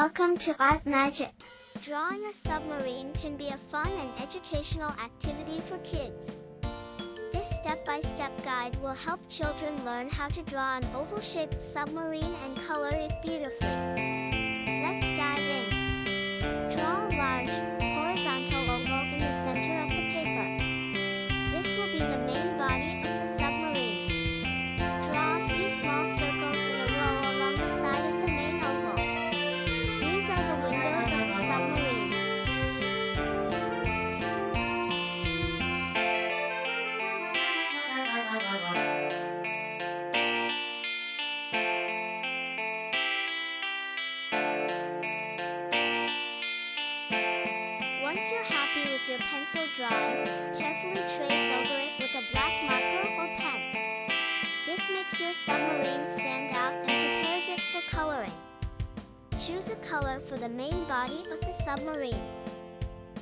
Welcome to Art Magic. Drawing a submarine can be a fun and educational activity for kids. This step-by-step guide will help children learn how to draw an oval-shaped submarine and color it beautifully. Let's dive in. Draw a large, horizontal oval in the center of the paper. This will be the main body of the submarine. Draw a few small circles in a row along the side of the main oval. These are the windows of the submarine. Once you're happy with your pencil drawing, carefully trace over it with a black marker or pen. This makes your submarine stand out and prepares it for coloring. Choose a color for the main body of the submarine.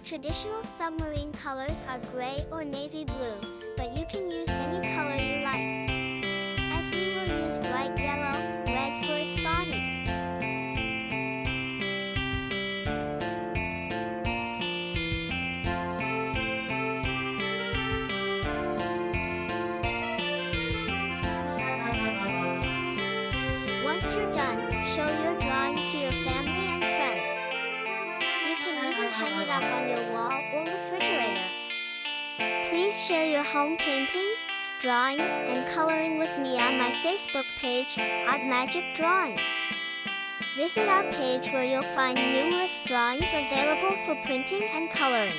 Traditional submarine colors are gray or navy blue, but you can use any color you like. As we will use bright yellow, red for its body. Once you're done, show your drawing to your family and friends. You can even hang it up on your wall or refrigerator. Please share your home paintings, drawings, and coloring with me on my Facebook page, Art Magic Drawings. Visit our page where you'll find numerous drawings available for printing and coloring.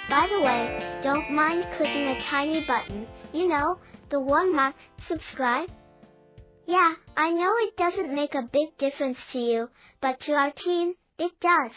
By the way, don't mind clicking a tiny button, the one marked subscribe. Yeah, I know it doesn't make a big difference to you, but to our team, it does.